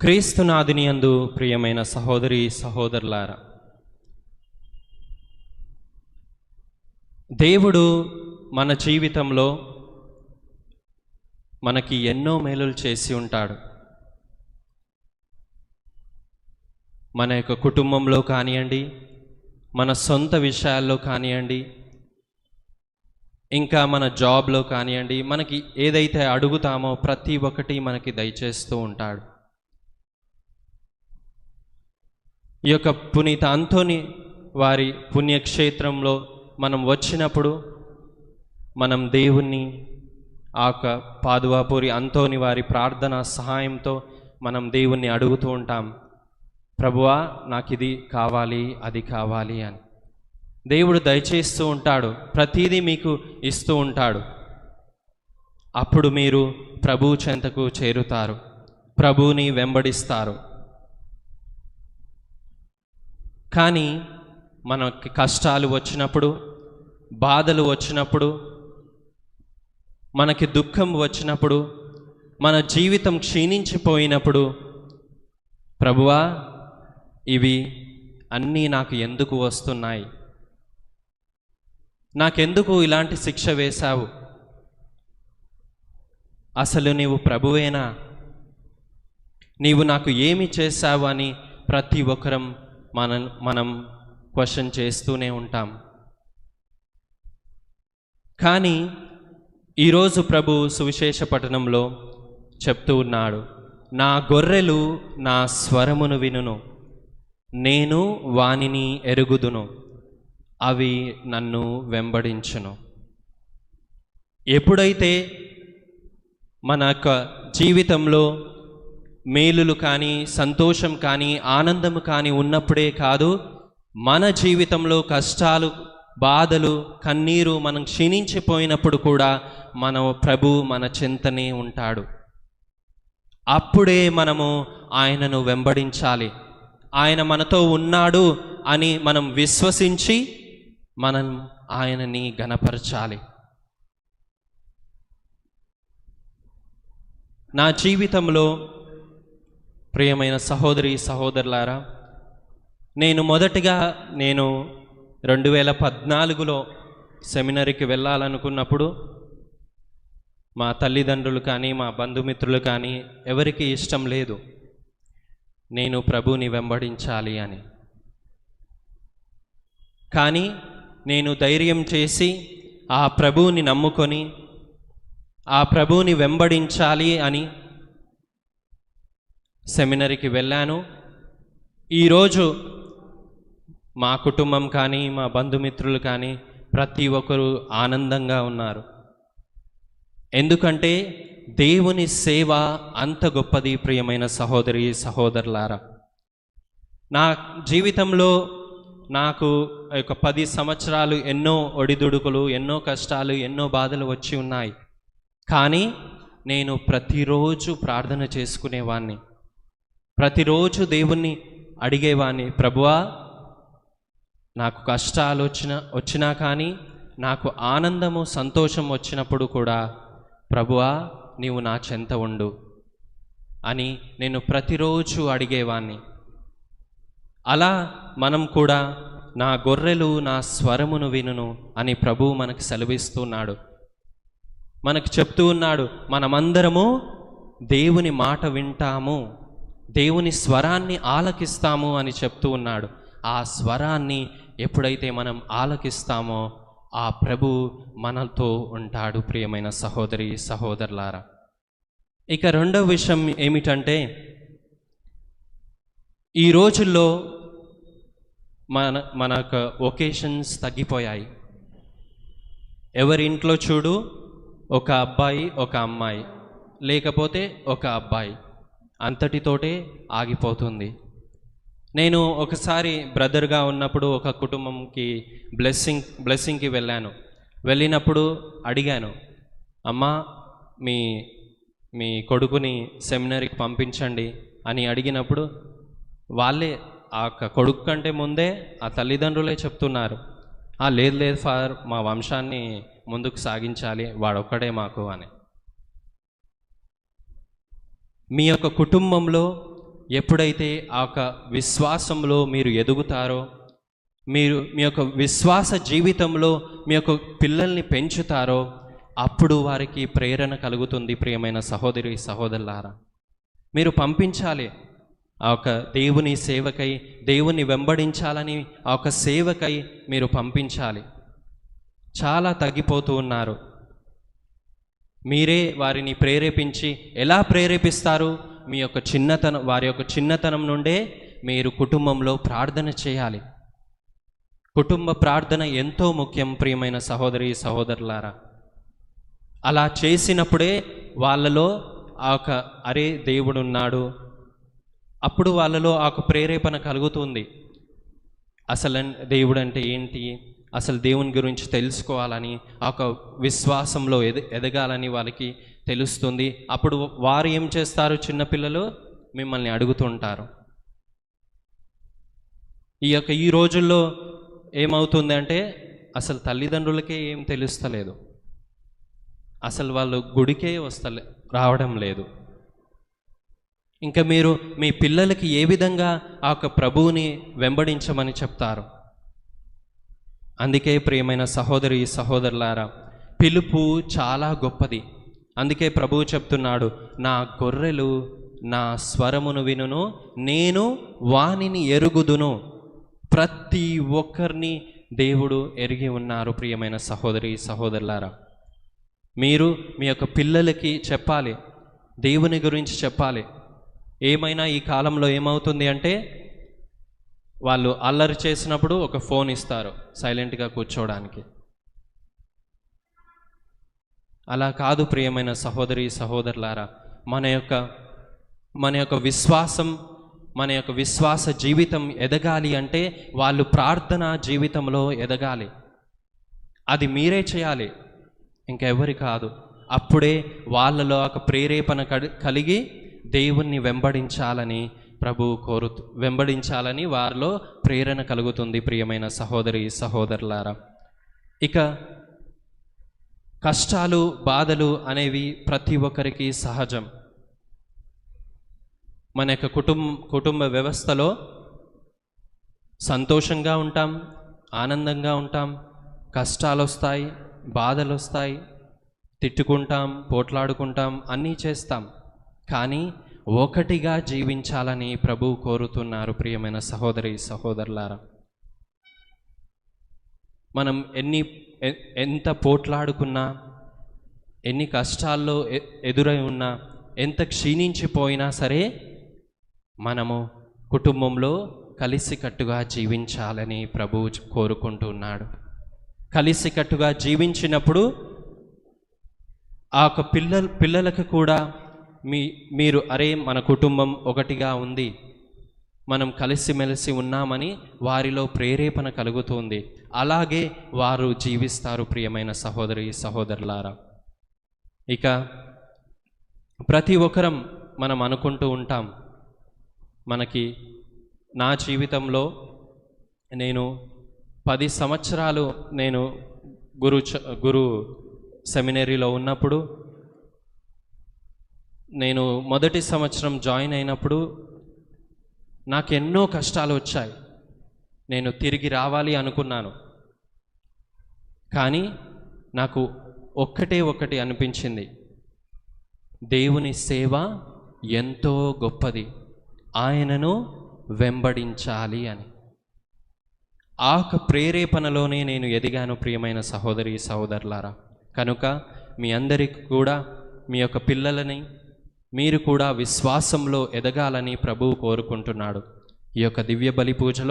క్రీస్తునాథుని యందు ప్రియమైన సహోదరి సహోదరులారా, దేవుడు మన జీవితంలో మనకి ఎన్నో మేలులు చేసి ఉంటాడు. మన యొక్క కుటుంబంలో కానివ్వండి, మన సొంత విషయాల్లో కానివ్వండి, ఇంకా మన జాబ్లో కానివ్వండి, మనకి ఏదైతే అడుగుతామో ప్రతి ఒక్కటి మనకి దయచేస్తూ ఉంటాడు. ఈ యొక్క పునీత అంతోని వారి పుణ్యక్షేత్రంలో మనం వచ్చినప్పుడు మనం దేవుణ్ణి ఆ యొక్క పాదువాపూరి అంతోని వారి ప్రార్థన సహాయంతో మనం దేవుణ్ణి అడుగుతూ ఉంటాం, ప్రభువా నాకు ఇది కావాలి, అది కావాలి అని. దేవుడు దయచేస్తూ ఉంటాడు, ప్రతిదీ మీకు ఇస్తూ ఉంటాడు. అప్పుడు మీరు ప్రభు చెంతకు చేరుతారు, ప్రభువుని వెంబడిస్తారు. కానీ మనకి కష్టాలు వచ్చినప్పుడు, బాధలు వచ్చినప్పుడు, మనకి దుఃఖం వచ్చినప్పుడు, మన జీవితం క్షీణించిపోయినప్పుడు, ప్రభువా ఇవి అన్నీ నాకు ఎందుకు వస్తున్నాయి, నాకెందుకు ఇలాంటి శిక్ష వేశావు, అసలు నీవు ప్రభువేనా, నీవు నాకు ఏమి చేశావు అని ప్రతి ఒక్కరం మనం క్వశ్చన్ చేస్తూనే ఉంటాం. కానీ ఈరోజు ప్రభు సువిశేష పట్టణంలో చెప్తూ ఉన్నాడు, నా గొర్రెలు నా స్వరమును వినును, నేను వానిని ఎరుగుదును, అవి నన్ను వెంబడించును. ఎప్పుడైతే మన యొక్క జీవితంలో మేలులు కానీ, సంతోషం కానీ, ఆనందము కానీ ఉన్నప్పుడే కాదు, మన జీవితంలో కష్టాలు, బాధలు, కన్నీరు మనం క్షీణించిపోయినప్పుడు కూడా మన ప్రభు మన చింతనే ఉంటాడు. అప్పుడే మనము ఆయనను వెంబడించాలి. ఆయన మనతో ఉన్నాడు అని మనం విశ్వసించి మనం ఆయనని ఘనపరచాలి. నా జీవితంలో ప్రియమైన సహోదరి సహోదరులారా, నేను మొదటిగా 2014లో సెమినరీకి వెళ్ళాలనుకున్నప్పుడు మా తల్లిదండ్రులు కానీ, మా బంధుమిత్రులు కానీ ఎవరికి ఇష్టం లేదు నేను ప్రభువుని వెంబడించాలి అని. కానీ నేను ధైర్యం చేసి ఆ ప్రభువుని నమ్ముకొని ఆ ప్రభువుని వెంబడించాలి అని సెమినరీకి వెళ్ళాను. ఈరోజు మా కుటుంబం కానీ, మా బంధుమిత్రులు కానీ ప్రతి ఒక్కరూ ఆనందంగా ఉన్నారు. ఎందుకంటే దేవుని సేవ అంత గొప్పది. ప్రియమైన సహోదరి సహోదరులారా, నా జీవితంలో నాకు ఒక 10 సంవత్సరాలు ఎన్నో ఒడిదుడుకులు, ఎన్నో కష్టాలు, ఎన్నో బాధలు వచ్చి ఉన్నాయి. కానీ నేను ప్రతిరోజు ప్రార్థన చేసుకునేవాడిని, ప్రతిరోజు దేవుణ్ణి అడిగేవాడిని, ప్రభువా నాకు కష్టాలు వచ్చినా కానీ, నాకు ఆనందము సంతోషం వచ్చినప్పుడు కూడా ప్రభువా నీవు నా చెంత ఉండు అని నేను ప్రతిరోజు అడిగేవాడిని. అలా మనం కూడా నా గొర్రెలు నా స్వరమును వినును అని ప్రభువు మనకు సెలవిస్తున్నాడు, మనకు చెప్తూ ఉన్నాడు. మనమందరము దేవుని మాట వింటాము, దేవుని స్వరాన్ని ఆలకిస్తాము అని చెప్తూ ఉన్నాడు. ఆ స్వరాన్ని ఎప్పుడైతే మనం ఆలకిస్తామో ఆ ప్రభు మనతో ఉంటాడు. ప్రియమైన సహోదరి సహోదరులారా, ఇక రెండవ విషయం ఏమిటంటే, ఈ రోజుల్లో మన యొక్క ఒకేషన్స్ తగ్గిపోయాయి. ఎవరి ఇంట్లో చూడు ఒక అబ్బాయి, ఒక అమ్మాయి, లేకపోతే ఒక అబ్బాయి, అంతటితోటే ఆగిపోతుంది. నేను ఒకసారి బ్రదర్గా ఉన్నప్పుడు ఒక కుటుంబంకి బ్లెస్సింగ్కి వెళ్ళినప్పుడు అడిగాను, అమ్మా మీ కొడుకుని సెమినరీకి పంపించండి అని అడిగినప్పుడు వాళ్ళే ఆ కొడుకు కంటే ముందే ఆ తల్లిదండ్రులే చెప్తున్నారు, లేదు లేదు ఫాదర్, మా వంశాన్ని ముందుకు సాగించాలి, వాడొక్కడే మాకు అని. మీ యొక్క కుటుంబంలో ఎప్పుడైతే ఆ యొక్క విశ్వాసంలో మీరు ఎదుగుతారో, మీరు మీ యొక్క విశ్వాస జీవితంలో మీ యొక్క పిల్లల్ని పెంచుతారో, అప్పుడు వారికి ప్రేరణ కలుగుతుంది. ప్రియమైన సహోదరి సహోదరులారా, మీరు పంపించాలి. ఆ యొక్క దేవుని సేవకై, దేవుని వెంబడించాలని ఆ యొక్క సేవకై మీరు పంపించాలి. చాలా తగ్గిపోతూ ఉన్నారు. మీరే వారిని ప్రేరేపించి, ఎలా ప్రేరేపిస్తారు? మీ యొక్క వారి యొక్క చిన్నతనం నుండే మీరు కుటుంబంలో ప్రార్థన చేయాలి. కుటుంబ ప్రార్థన ఎంతో ముఖ్యం. ప్రియమైన సహోదరి సహోదరులారా, అలా చేసినప్పుడే వాళ్ళలో ఆ యొక్క అరే దేవుడు ఉన్నాడు, అప్పుడు వాళ్ళలో ఆ యొక్క ప్రేరేపణ కలుగుతుంది. అసలు దేవుడు అంటే ఏంటి, అసలు దేవుని గురించి తెలుసుకోవాలని, ఆ యొక్క విశ్వాసంలో ఎదగాలని వాళ్ళకి తెలుస్తుంది. అప్పుడు వారు ఏం చేస్తారు? చిన్నపిల్లలు మిమ్మల్ని అడుగుతుంటారు. ఈ రోజుల్లో ఏమవుతుంది అంటే అసలు తల్లిదండ్రులకే ఏం తెలుస్తలేదు, అసలు వాళ్ళు గుడికే రావడం లేదు. ఇంకా మీరు మీ పిల్లలకి ఏ విధంగా ఆ యొక్క ప్రభువుని వెంబడించమని చెప్తారు? అందుకే ప్రియమైన సహోదరి సహోదరులారా, పిలుపు చాలా గొప్పది. అందుకే ప్రభువు చెప్తున్నాడు, నా గొర్రెలు నా స్వరమును వినును, నేను వానిని ఎరుగుదును. ప్రతి ఒక్కరిని దేవుడు ఎరిగి ఉన్నారు. ప్రియమైన సహోదరి సహోదరులారా, మీరు మీ యొక్క పిల్లలకి చెప్పాలి, దేవుని గురించి చెప్పాలి. ఏమైనా ఈ కాలంలో ఏమవుతుంది అంటే వాళ్ళు అల్లరి చేసినప్పుడు ఒక ఫోన్ ఇస్తారు సైలెంట్గా కూర్చోవడానికి. అలా కాదు ప్రియమైన సహోదరి సహోదరులారా, మన యొక్క విశ్వాసం, మన యొక్క విశ్వాస జీవితం ఎదగాలి అంటే వాళ్ళు ప్రార్థన జీవితంలో ఎదగాలి. అది మీరే చేయాలి, ఇంకెవరి కాదు. అప్పుడే వాళ్ళలో ఒక ప్రేరేపణ కలిగి దేవుణ్ణి వెంబడించాలని వెంబడించాలని వారిలో ప్రేరణ కలుగుతుంది. ప్రియమైన సహోదరి సహోదరులారా, ఇక కష్టాలు బాధలు అనేవి ప్రతి ఒక్కరికి సహజం. మన యొక్క కుటుంబ వ్యవస్థలో సంతోషంగా ఉంటాం, ఆనందంగా ఉంటాం, కష్టాలు వస్తాయి, బాధలు వస్తాయి, తిట్టుకుంటాం, పోట్లాడుకుంటాం, అన్నీ చేస్తాం. కానీ ఒకటిగా జీవించాలని ప్రభువు కోరుతున్నారు. ప్రియమైన సహోదరి సహోదరులారా, మనం ఎంత పోట్లాడుకున్నా, ఎన్ని కష్టాల్లో ఎదురై ఉన్నా, ఎంత క్షీణించిపోయినా సరే మనము కుటుంబంలో కలిసికట్టుగా జీవించాలని ప్రభువు కోరుకుంటున్నాడు. కలిసికట్టుగా జీవించినప్పుడు ఆ యొక్క పిల్లలకు కూడా మీరు అరే మన కుటుంబం ఒకటిగా ఉంది, మనం కలిసిమెలిసి ఉన్నామని వారిలో ప్రేరేపణ కలుగుతుంది. అలాగే వారు జీవిస్తారు. ప్రియమైన సహోదరి సహోదరులారా, ఇక ప్రతి ఒక్కరం మనం అనుకుంటూ ఉంటాం, నా జీవితంలో నేను 10 సంవత్సరాలు నేను గురు సెమినరీలో ఉన్నప్పుడు, నేను మొదటి సంవత్సరం జాయిన్ అయినప్పుడు నాకు ఎన్నో కష్టాలు వచ్చాయి. నేను తిరిగి రావాలి అనుకున్నాను, కానీ నాకు ఒక్కటి అనిపించింది, దేవుని సేవ ఎంతో గొప్పది, ఆయనను వెంబడించాలి అని. ఆ ప్రేరేపణలోనే నేను ఎదిగాను. ప్రియమైన సహోదరి సహోదరులారా, కనుక మీ అందరికీ కూడా, మీ యొక్క పిల్లలని మీరు కూడా విశ్వాసంలో ఎదగాలని ప్రభువు కోరుకుంటున్నాడు. ఈ యొక్క దివ్య బలి పూజలో